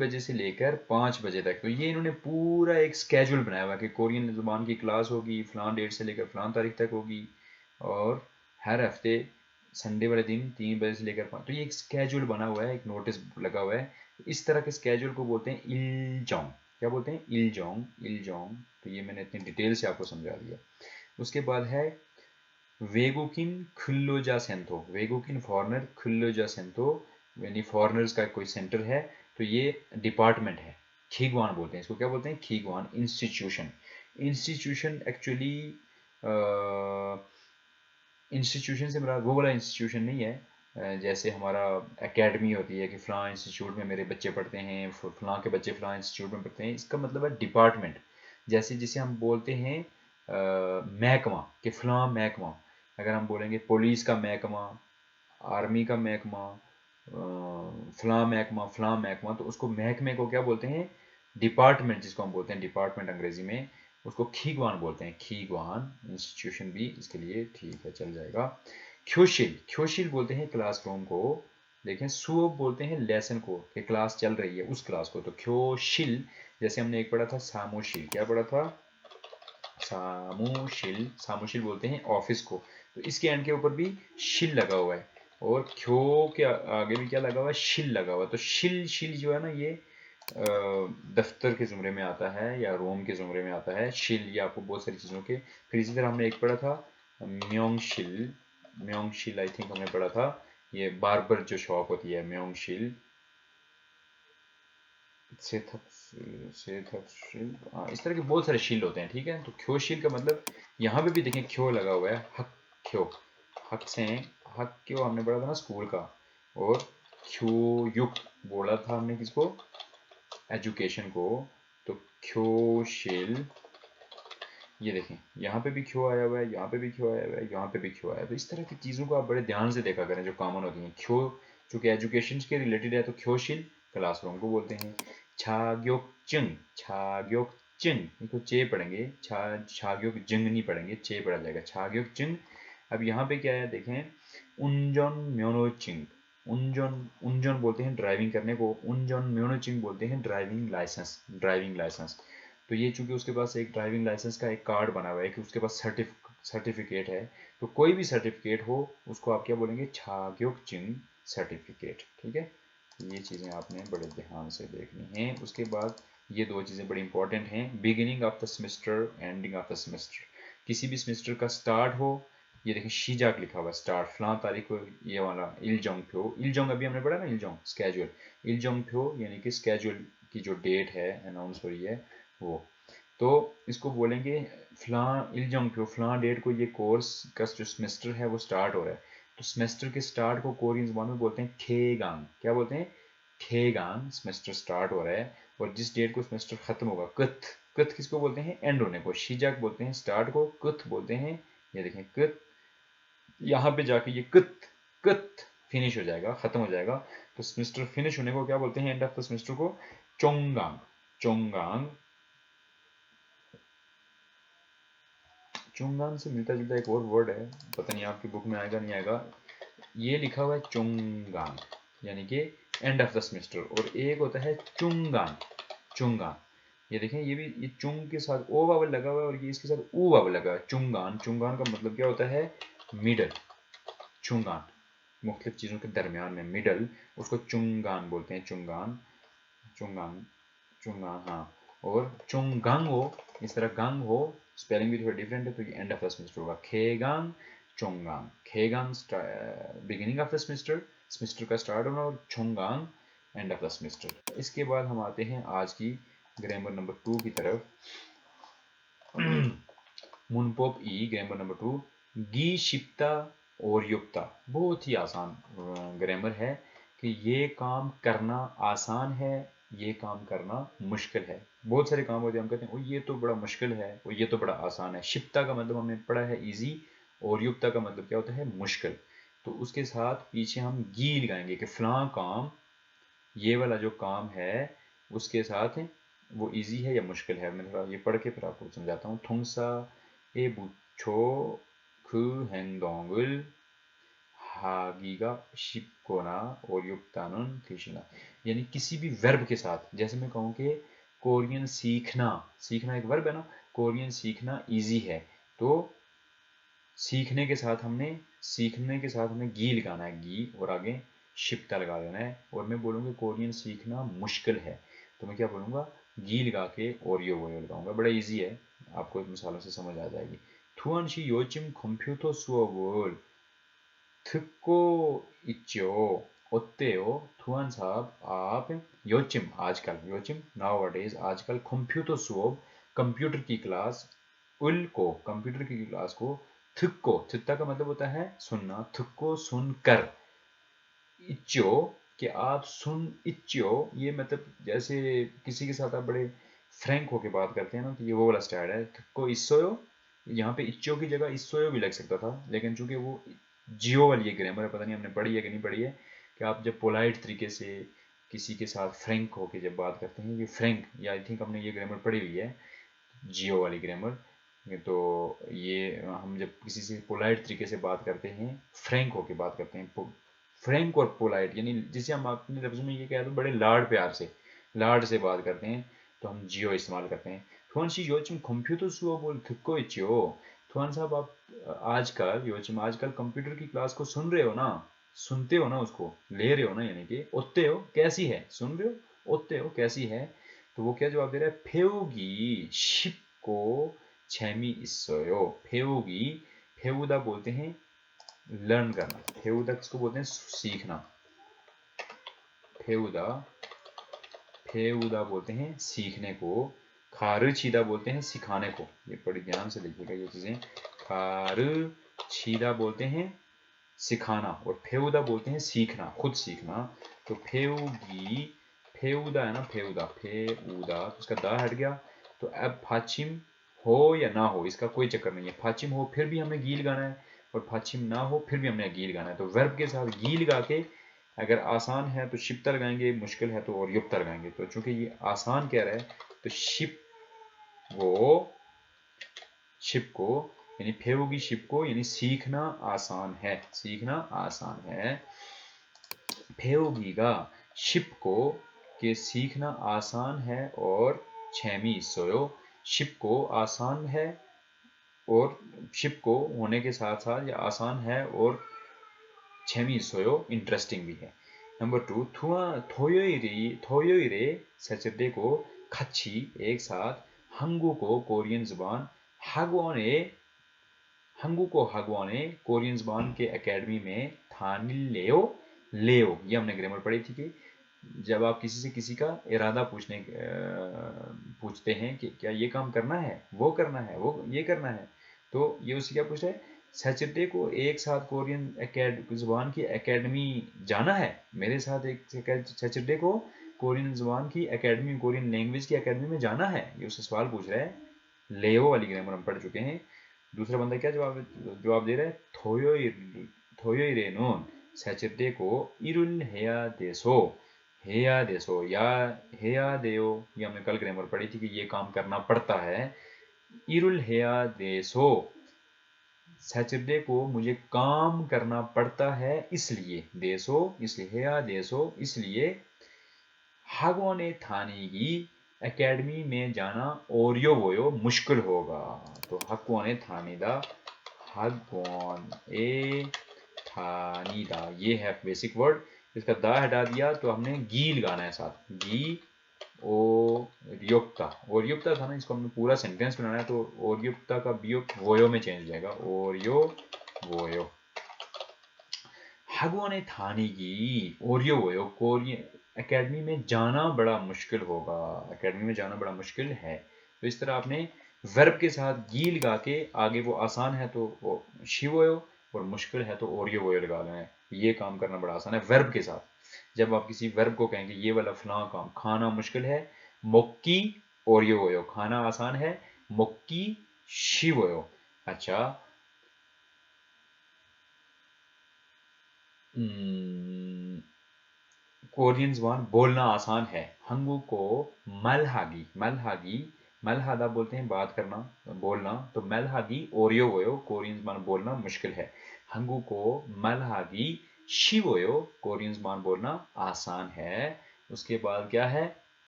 बजे से लेकर 5 बजे तक। तो ये इन्होंने पूरा एक स्केड्यूल बनाया हुआ है कि कोरियन ज़ुबान की क्लास होगी, फ़लाँ डेट से लेकर फ़लाँ तारीख तक होगी, और हर हफ्ते संडे वाले दिन 3 बजे से लेकर 5। तो ये एक स्केड्यूल बना हुआ है, एक नोटिस लगा हुआ है। इस तरह के स्केड्यूल को बोलते हैं इल्जोंग। क्या बोलते हैं? इल्जोंग, इल्जोंग। तो ये मैंने इतनी डिटेल से आपको समझा दिया। उसके बाद है वेगुकिन खुल्लोजा सेंतो। वेगुकिन फॉरनर, खुल्लोजा सेंतो यानी फॉरनर्स का कोई सेंटर है। तो ये डिपार्टमेंट है, खीगवान बोलते हैं इसको। क्या बोलते हैं? खीगवान इंस्टीट्यूशन। इंस्टीट्यूशन एक्चुअली इंस्टीट्यूशन से मेरा वो वाला इंस्टीट्यूशन नहीं है जैसे हमारा एकेडमी होती है कि फ़लाँ इंस्टीट्यूट में मेरे बच्चे पढ़ते हैं, फ़लाँ के बच्चे फ़लाँ इंस्टीट्यूट में पढ़ते हैं। इसका मतलब है डिपार्टमेंट। जैसे जिसे हम बोलते हैं महकमा, कि फ़लाँ महकमा। अगर हम बोलेंगे पुलिस का महकमा, आर्मी का महकमा, फ़लाँ महकमा, फ़लाँ महकमा, तो उसको महकमे को क्या बोलते हैं? डिपार्टमेंट, जिसको हम बोलते हैं डिपार्टमेंट अंग्रेज़ी में, उसको खीगवान बोलते हैं। खीगवान इंस्टीट्यूशन भी इसके लिए ठीक है, चल जाएगा। ख्योशिल, ख्योशिल बोलते हैं क्लासरूम को। देखें, सुओब बोलते हैं लेसन को, कि क्लास चल रही है उस क्लास को। तो ख्योशिल, जैसे हमने एक पढ़ा था सामोशिल। क्या पढ़ा था? सामोशिल। सामोशिल बोलते हैं ऑफिस को। तो इसके एंड के ऊपर भी शिल लगा हुआ है, और ख्यो के आगे भी क्या लगा हुआ है? शिल लगा हुआ है। तो शिल, शिल जो है ना, ये दफ्तर के ज़ुमरे में आता है या रोम के ज़ुमरे में आता है। शिल ये आपको बहुत सारी चीज़ों के। फिर इसी तरह हमने एक पढ़ा था म्योंगशिल। म्योंगशिल आई थिंक हमने पढ़ा था, ये बार्बर जो शॉप होती है, म्योंगशिल। सेथशिल, हाँ, इस तरह के बहुत सारे शील होते हैं, ठीक है। तो ख्योशील का मतलब यहाँ पे भी देखें ख्यो लगा हुआ है, हक ख्यो। हक से हक क्यों हमने पढ़ा था ना स्कूल का। और ख्यो युक बोला था हमने किसको? एजुकेशन को। तो ख्योशील, ये देखें यहाँ पे भी ख्यो आया हुआ है, यहाँ पे भी ख्यो आया हुआ है, यहाँ पे भी ख्यो आया हुआ है। तो इस तरह की चीज़ों को आप बड़े ध्यान से देखा करें जो कॉमन होती हैं। ख्यो चूँकि एजुकेशन के रिलेटेड है, तो ख्योशील क्लासरूम को बोलते हैं। छाग्योक चिंग, छाग्योक चिंग, इसको चे पढ़ेंगे, छाग्योक जिंग नहीं पढ़ेंगे, चे पढ़ा जाएगा, छाग्योक चिंग। अब यहाँ पे क्या है देखें, उनजन म्योनो चिंग। उनजन, उनजन बोलते हैं ड्राइविंग करने को, उनजन म्योनो चिंग बोलते हैं ड्राइविंग लाइसेंस, ड्राइविंग लाइसेंस। तो ये चूंकि उसके पास एक ड्राइविंग लाइसेंस का एक कार्ड बना हुआ है कि उसके पास सर्टिफिकेट है। तो कोई भी सर्टिफिकेट हो उसको आप क्या बोलेंगे? छाग्योक चिंग सर्टिफिकेट, ठीक है। ये चीज़ें आपने बड़े ध्यान से देखनी हैं। उसके बाद ये दो चीज़ें बड़ी इंपॉर्टेंट हैं, beginning of the semester, ending of the semester. किसी भी सेमेस्टर का स्टार्ट हो, ये देखिए शीजाक लिखा हुआ स्टार्ट फलां तारीख को, ये वाला इलजोंग प्यो। इलजोंग अभी हमने पढ़ा ना, इलजोंग स्केजुअल। इलजोंग प्यो यानी कि स्केजुअल की जो डेट है अनाउंस हो रही है वो। तो इसको बोलेंगे फलां इलजोंग प्यो, फलां डेट को ये कोर्स का जो सेमेस्टर है वो स्टार्ट हो रहा है। तो सेमेस्टर के स्टार्ट को कोरियन ज़बान में बोलते हैं ठेगांग। क्या बोलते हैं? ठेगांग। सेमेस्टर स्टार्ट हो रहा है, और जिस डेट को सेमेस्टर खत्म होगा, कथ। कथ किसको बोलते हैं? एंड होने को। शीजाक बोलते हैं स्टार्ट को, कथ बोलते हैं, ये देखें कथ। यहाँ पे जाके ये कथ, कथ फिनिश हो जाएगा, खत्म हो जाएगा। तो सेमेस्टर फिनिश होने को क्या बोलते हैं? एंड ऑफ द सेमेस्टर को चोंगांग। चोंगांग। चुंगान से मिलता जुलता एक और वर्ड है, पता नहीं आपकी बुक में आएगा नहीं आएगा। ये लिखा हुआ है चुंगान, यानी कि एंड ऑफ द सेमेस्टर। और एक होता है चुंगान, चुंगान। ये देखें, ये भी ये चुंग के साथ ओ वावल लगा हुआ है, और ये इसके साथ ऊ वावल लगा है। चुंगान, चुंगान का मतलब क्या होता है? मिडल। चुंगान, मुख्तलिफ चीज़ों के दरमियान में मिडल, उसको चुंगान बोलते हैं। चुंगान, चुंगान, चुंगान, हाँ। और चुंगांग हो, इस तरह गांग हो, स्पेलिंग भी थोड़ा डिफरेंट है, तो ये एंड ऑफ द सेमेस्टर होगा। खेगांग, चोंगांग। खेगांग beginning of the semester, semester का स्टार्ट होना, और चोंगांग एंड ऑफ द सेमेस्टर। इसके बाद हम आते हैं आज की ग्रामर नंबर 2 की तरफ। मुनपोप ई, ग्रामर नंबर 2, गी शिप्ता और युक्ता। बहुत ही आसान ग्रामर है कि ये काम करना आसान है, ये काम करना मुश्किल है। बहुत सारे काम होते हैं हम कहते हैं ओ ये तो बड़ा मुश्किल है, और ये तो बड़ा आसान है। शिप्ता का मतलब हमने पढ़ा है इजी, और युक्ता का मतलब क्या होता है? मुश्किल। तो उसके साथ पीछे हम गी लगाएंगे कि फलां काम, ये वाला जो काम है उसके साथ वो इजी है या मुश्किल है। मैं थोड़ा ये पढ़ के फिर आपको समझाता हूँ। थोंसा ए बुछो 그 행동을 하기가 쉽거나 어렵다는 뜻이다। यानी किसी भी वर्ब के साथ, जैसे मैं कहूँ कि कोरियन सीखना, सीखना एक वर्ब है ना, कोरियन सीखना इजी है, तो सीखने के साथ हमने गी लगाना है, गी, और आगे शिप्ता लगा देना है। और मैं बोलूँगा कोरियन सीखना मुश्किल है, तो मैं क्या बोलूँगा, गी लगा के ओरियो वोयो लगाऊंगा। बड़ा इजी है, आपको इस मिसालों से समझ आ जाएगी। 투한시 요즘 컴퓨터 수업을 듣고 있죠. 어때요? 투한 साहब आप 요즘 आजकल, 요즘 nowadays आजकल कंप्यूटर सुओब, कंप्यूटर की क्लास, उल को कंप्यूटर की क्लास को, थुक्को, थुक्ता का मतलब होता है सुनना, थुक्को सुनकर, इच्चो कि आप सुन, इच्चो ये मतलब जैसे किसी के साथ आप बड़े फ्रैंक होके बात करते हैं ना, तो ये वो वाला स्टाइल है। थुक्को इस्सोयो, यहाँ पे इच्चो की जगह इस्सोयो भी लग सकता था, लेकिन चूंकि वो जियो वाली ये ग्रामर है, पता नहीं हमने पढ़ी है कि नहीं पढ़ी है, कि आप जब पोलाइट तरीके से किसी के साथ फ्रैंक होके जब बात करते हैं, ये फ्रैंक, या आई थिंक हमने ये ग्रामर पढ़ी हुई है, जियो वाली ग्रामर। तो ये हम जब किसी से पोलाइट तरीके से बात करते हैं, फ्रैंक होके बात करते हैं, फ्रैंक और पोलाइट, यानी जिसे हम अपने लफ्ज़ में ये कह दो बड़े लाड से बात करते हैं, तो हम जियो इस्तेमाल करते हैं। 투한 씨 요즘 컴퓨터 수업을 듣고 있죠. 투한 साहब आप आजकल कंप्यूटर की क्लास को सुन रहे हो ना, सुनते हो ना, उसको ले रहे हो ना, यानी कि ओत्ते हो कैसी है, सुन रहे हो, ओत्ते हो कैसी है, तो वो क्या जवाब दे रहा है, 배우기 쉽고 재미있어요। 배우기, 배우다 बोलते हैं लर्न करना, 배우다 किसको बोलते हैं, सीखना, 배우다, 배우다 बोलते हैं सीखने को, 가르치다 बोलते हैं सिखाने को, ये बड़ी ध्यान से देखिएगा ये चीजें, 가르치다 बोलते हैं सिखाना, और 배우다 बोलते हैं सीखना, खुद सीखना। तो 배우기, 배우다 है ना, 배우다 तो इसका दा हट गया, तो अब फाचिम हो या ना हो इसका कोई चक्कर नहीं है, फाचिम हो फिर भी हमने गी लगाना है, और फाचिम ना हो फिर भी हमने गी लगाना है। तो वर्ब के साथ गी लगा के, अगर आसान है तो शिप्ता लगाएंगे, मुश्किल है तो और युक्ता लगाएंगे। तो चूंकि ये आसान कह रहा है, तो शिप को यानी फेवगी शिप को, यानी सीखना आसान है, सीखना आसान है। फेवगीगा शिप को के सीखना आसान है, और छेमी सोयो, शिप को आसान है, और शिप को होने के साथ साथ या आसान है, और छेमी सोयो इंटरेस्टिंग भी है। नंबर 2, 토요일에 सैटरडे को 같이 एक साथ 한국어 कोरियन जुबान 학원에 कोरियन जुबान के एकेडमी में 다닐래요, लेओ, ये हमने ग्रामर पढ़ी थी कि जब आप किसी से किसी का इरादा पूछते हैं कि क्या ये काम करना है, वो करना है, वो ये करना है, तो ये उससे क्या पूछ रहा है, सैटरडे को एक साथ कोरियन जुबान की एकेडमी जाना है, मेरे साथ एक सैटरडे को कोरियन जुबान की एकेडमी, कोरियन लैंग्वेज की एकेडमी में जाना है, ये उससे सवाल पूछ रहा है। लेओ वाली ग्रामर हम पढ़ चुके हैं। दूसरा बंदा क्या जवाब दे रहा है, 토요일에는 सैटरडे को 일을 या 해야 돼요, ये हमने कल ग्रामर पढ़ी थी कि ये काम करना पड़ता है। 일을 해야 돼서 सैटरडे को मुझे काम करना पड़ता है, इसलिए देसो, इसलिए 해야 돼서 इसलिए 학원에 다니기 एकेडमी में जाना ओरियो मुश्किल होगा। तो 학원에 다니다, 학원에 थानीदा, ये है बेसिक वर्ड। इसका दा हटा दिया तो हमने गी लगाना है साथ, गी ओ युक्ता, और युक्ता था ना, इसको हमने पूरा सेंटेंस बनाना है, तो और युक्ता का बियुक्त वोयो में चेंज हो जाएगा, ओरियो वोयो। 학원에 다니기 ओरियो वोयो, कोरियन एकेडमी में जाना बड़ा मुश्किल होगा, एकेडमी में जाना बड़ा मुश्किल है। तो इस तरह आपने वर्ब के साथ गी लगा के, आगे वो आसान है तो वो शिवोयो, और मुश्किल है तो ओरियो वोयो लगा लेना है। ये काम करना बड़ा आसान है वर्ब के साथ। जब आप किसी वर्ब को कहेंगे ये वाला फलां काम, खाना मुश्किल है, मोक्की ओरियो वोयो, खाना आसान है, मोक्की शिवोयो। अच्छा, कोरियन जुबान बोलना आसान है, हंगू को मलहादा बोलते हैं बात करना, बोलना, तो मलहागी ओरियो वोयो, कोरियन जुबान बोलना मुश्किल है। हंगू को मलहागी शिवोयो, कोरियन जुबान बोलना आसान है। उसके बाद क्या है